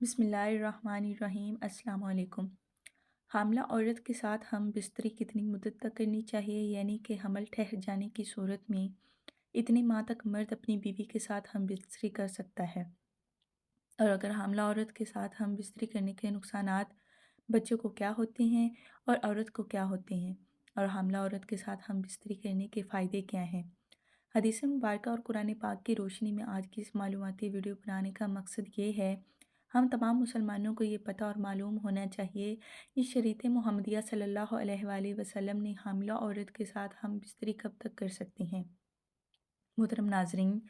बिस्मिल्लाहिर्रहमानिर्रहीम। अस्सलाम वालेकुम। हामला औरत के साथ हम बिस्तरी कितनी मुद्दत तक करनी चाहिए, यानी कि हमल ठहर जाने की सूरत में इतनी माह तक मर्द अपनी बीवी के साथ हम बिस्तरी कर सकता है। और अगर हामला औरत के साथ हम बिस्तरी करने के नुकसानात बच्चे को क्या होते हैं और औरत को क्या होते हैं, और हामला औरत के साथ हम बिस्तरी करने के फ़ायदे क्या हैं। हदीस मुबारक और कुरान पाक की रोशनी में आज की इस मालूमाती वीडियो बनाने का मकसद ये है, हम तमाम मुसलमानों को ये पता और मालूम होना चाहिए कि शरीयत मुहम्मदिया सल्लल्लाहु अलैहि वसल्लम ने हामिला औरत के साथ हम बिस्तरी कब तक कर सकते हैं। मोहतरम नाजरीन,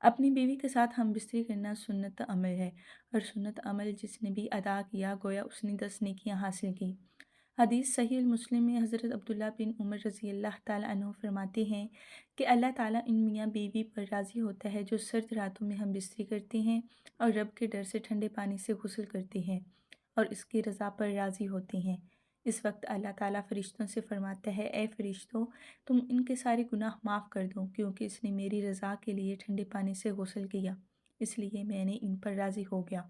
अपनी बीवी के साथ हम बिस्तरी करना सुन्नत अमल है, और सुन्नत अमल जिसने भी अदा किया गोया उसने 10 नेकियां हासिल की। हदीस सही मुस्लिम में हज़रत अब्दुल्ला बिन उमर रज़ी अल्लाह ताला अन्हु फरमाते हैं कि अल्लाह ताला इन मियाँ बीवी पर राज़ी होता है जो सर्द रातों में हम बिस्तरी करते हैं और रब के डर से ठंडे पानी से गुस्ल करते हैं और इसकी रज़ा पर राज़ी होते हैं। इस वक्त अल्लाह ताला फ़रिश्तों से फ़रमाता है, ए फ़रिश्तों, तुम इनके सारे गुनाह माफ़ कर दो, क्योंकि इसने मेरी रज़ा के लिए ठंडे पानी से गुस्ल किया, इसलिए मैंने इन पर राज़ी हो गया।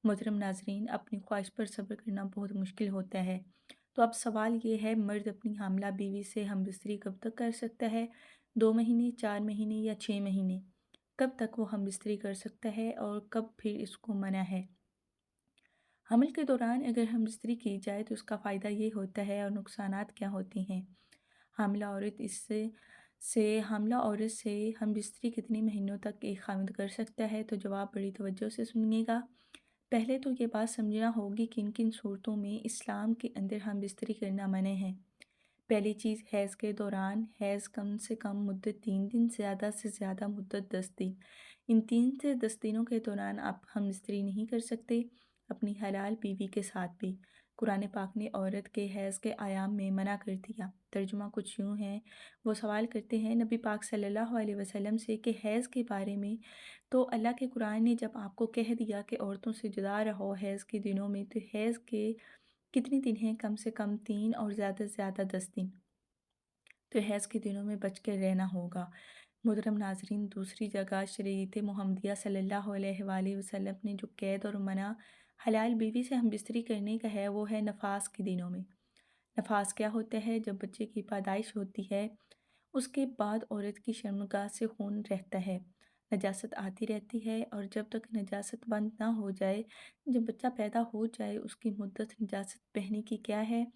मोहतरम नाज़रीन, अपनी ख्वाहिश पर सब्र करना बहुत मुश्किल होता है। तो अब सवाल ये है, मर्द अपनी हामला बीवी से हम बिस्तरी कब तक कर सकता है? 2 महीने, 4 महीने या 6 महीने? कब तक वो हम बिस्तरी कर सकता है और कब फिर इसको मना है? हमल के दौरान अगर हम बिस्तरी की जाए तो उसका फ़ायदा ये होता है और नुकसानात क्या होते हैं। हामिला औरत इससे से हामिला औरत से हम बिस्तरी कितने महीनों तक एक खाविंद कर सकता है, तो जवाब बड़ी तवज्जो से सुनिएगा। पहले तो ये बात समझना होगी किन किन सूरतों में इस्लाम के अंदर हम बिस्तरी करना मने हैं। पहली चीज़, हैज़ के दौरान। हैज़ कम से कम मुद्दत 3 दिन, ज़्यादा से ज़्यादा मुद्दत 10 दिन। इन 3 से 10 दिनों के दौरान आप हम बिस्तरी नहीं कर सकते, अपनी हलाल बीवी के साथ भी। कुरान पाक ने औरत के हैज़ के आयाम में मना कर दिया। तर्जुमा कुछ यूँ है, वो सवाल करते हैं नबी पाक सल्लल्लाहु अलैहि वसल्लम से कि हैज़ के बारे में तो अल्लाह के कुरान ने जब आपको कह दिया कि औरतों से जुदा रहो हैज़ के दिनों में, तो हैज़ के कितने दिन हैं? कम से कम 3 और ज़्यादा से ज़्यादा 10 दिन। तो हैज़ के दिनों में बच कर रहना होगा। मोहतरम नाज़रीन, दूसरी जगह शरीयत मुहम्मदिया सल्लल्लाहु अलैहि वसल्लम ने जो कैद और मना हलाल बीवी से हम बिस्तरी करने का है, वो है नफास के दिनों में। नफास क्या होता है? जब बच्चे की पैदाइश होती है, उसके बाद औरत की शर्मगाह से खून रहता है, नजासत आती रहती है, और जब तक नजासत बंद ना हो जाए, जब बच्चा पैदा हो जाए, उसकी मुद्दत नजासत बहने की क्या है?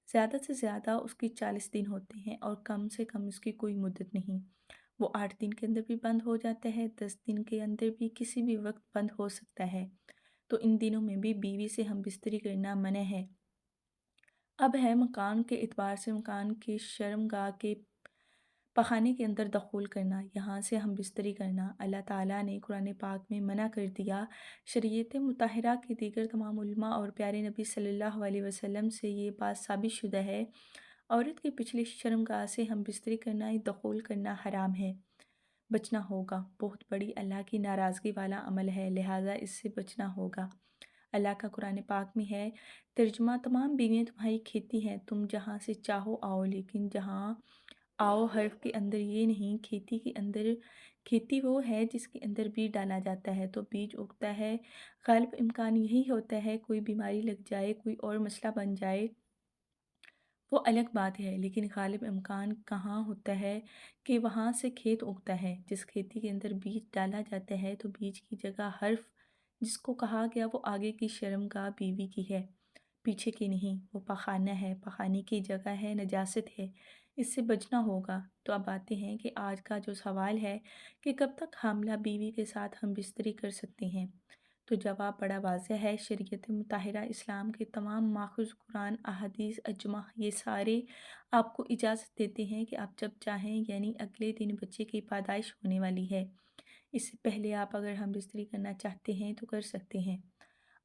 ज़्यादा से ज़्यादा उसकी 40 दिन होते हैं और कम से कम इसकी कोई मुद्दत नहीं। वो 8 दिन के अंदर भी बंद हो जाता है, 10 दिन के अंदर भी किसी भी वक्त बंद हो सकता है। तो इन दिनों में भी बीवी से हम बिस्तरी करना मना है। अब है मकान के एतबार से मकान के शर्मगाह के पखाने के अंदर दखूल करना, यहाँ से हम बिस्तरी करना। अल्लाह ताला ने कुरान पाक में मना कर दिया। शरीयत मुताहरा के दीगर तमाम उलमा और प्यारे नबी सल्लल्लाहु अलैहि वसल्लम से ये बात साबित शुदा है, औरत की पिछली शर्मगाह से हम बिस्तरी करना, दखूल करना हराम है। बचना होगा, बहुत बड़ी अल्लाह की नाराज़गी वाला अमल है, लिहाजा इससे बचना होगा। अल्लाह का कुरान पाक में है, तर्जुमा, तमाम बीवियाँ तुम्हारी खेती हैं, तुम जहाँ से चाहो आओ, लेकिन जहाँ आओ हर्फ के अंदर ये नहीं, खेती के अंदर। खेती वो है जिसके अंदर बीज डाला जाता है, तो बीज उगता है। गालिब इम्कान यही होता है, कोई बीमारी लग जाए, कोई और मसला बन जाए, वो अलग बात है, लेकिन गालिब इम्कान कहाँ होता है कि वहाँ से खेत उगता है। जिस खेती के अंदर बीज डाला जाता है, तो बीज की जगह हर्फ जिसको कहा गया वो आगे की शर्मगाह बीवी की है, पीछे की नहीं। वो पखाना है, पखाने की जगह है, नजासत है, इससे बचना होगा। तो अब आते हैं कि आज का जो सवाल है कि कब तक हामला बीवी के साथ हम बिस्तरी कर सकते हैं। तो जवाब बड़ा वाज़ेह है। शरीयत मुताहरा इस्लाम के तमाम माखूज़ कुरान, अहादीस, अजमा, ये सारे आपको इजाज़त देते हैं कि आप जब चाहें, यानी अगले दिन बच्चे की पैदाइश होने वाली है, इससे पहले आप अगर हम बिस्तरी करना चाहते हैं तो कर सकते हैं।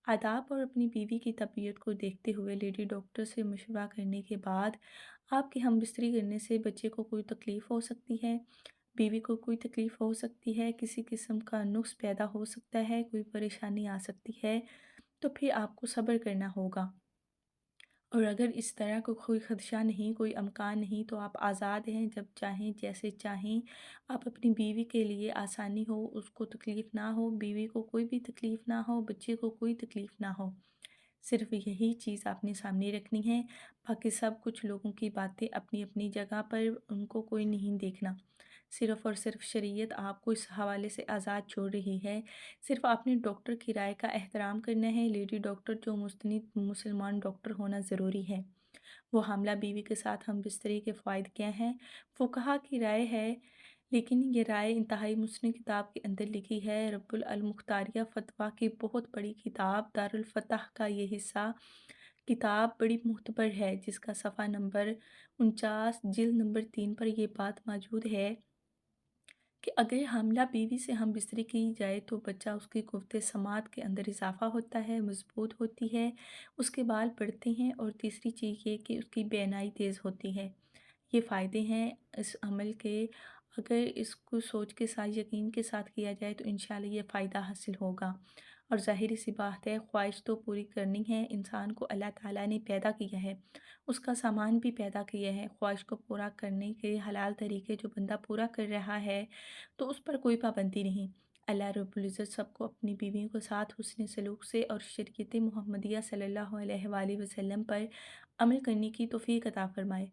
आदाब और अपनी बीवी की तबीयत को देखते हुए लेडी डॉक्टर से मशवरा करने के बाद आपके हम बिस्तरी करने से बच्चे को कोई तकलीफ़ हो सकती है, बीवी को कोई तकलीफ़ हो सकती है, किसी किस्म का नुक्स पैदा हो सकता है, कोई परेशानी आ सकती है, तो फिर आपको सब्र करना होगा। اور اگر اس طرح کو کوئی خدشہ نہیں، کوئی امکان نہیں، تو آپ آزاد ہیں، جب چاہیں جیسے چاہیں آپ اپنی بیوی کے لیے آسانی ہو، اس کو تکلیف نہ ہو، بیوی کو کوئی بھی تکلیف نہ ہو، بچے کو کوئی تکلیف نہ ہو، صرف یہی چیز آپ نے سامنے رکھنی ہے۔ باقی سب کچھ لوگوں کی باتیں اپنی اپنی جگہ پر، ان کو کوئی نہیں دیکھنا۔ صرف اور صرف شریعت آپ کو اس حوالے سے آزاد چھوڑ رہی ہے۔ صرف آپ نے ڈاکٹر کی رائے کا احترام کرنا ہے، لیڈی ڈاکٹر جو مستند مسلمان ڈاکٹر ہونا ضروری ہے۔ وہ حاملہ بیوی کے ساتھ ہم بستری کے فوائد کیا ہیں، فقہا کی رائے ہے، لیکن یہ رائے انتہائی مسن کتاب کے اندر لکھی ہے۔ رب المختاریہ فتویٰ کی بہت بڑی کتاب دارالفتح کا یہ حصہ کتاب بڑی معتبر ہے، جس کا صفحہ نمبر 49 جلد نمبر 3 پر یہ بات موجود ہے کہ اگر حاملہ بیوی سے ہم بستری کی جائے تو بچہ اس کی قوت سماعت کے اندر اضافہ ہوتا ہے، مضبوط ہوتی ہے، اس کے بال بڑھتے ہیں، اور تیسری چیز یہ کہ اس کی بینائی تیز ہوتی ہے۔ یہ فائدے ہیں اس عمل کے، اگر اس کو سوچ کے ساتھ یقین کے ساتھ کیا جائے تو انشاءاللہ یہ فائدہ حاصل ہوگا۔ اور ظاہری سی بات ہے، خواہش تو پوری کرنی ہے، انسان کو اللہ تعالیٰ نے پیدا کیا ہے، اس کا سامان بھی پیدا کیا ہے، خواہش کو پورا کرنے کے حلال طریقے جو بندہ پورا کر رہا ہے تو اس پر کوئی پابندی نہیں۔ اللہ رب العزت سب کو اپنی بیویوں کے ساتھ حسن سلوک سے اور شریعت محمدیہ صلی اللہ علیہ وآلہ وسلم پر عمل کرنے کی توفیق عطا فرمائے،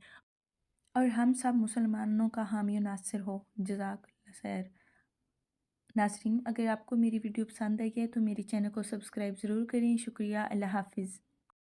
اور ہم سب مسلمانوں کا حامی و ناصر ہو۔ جزاک اللہ خیر۔ ناظرین، اگر آپ کو میری ویڈیو پسند آئی ہے تو میری چینل کو سبسکرائب ضرور کریں۔ شکریہ، اللہ حافظ۔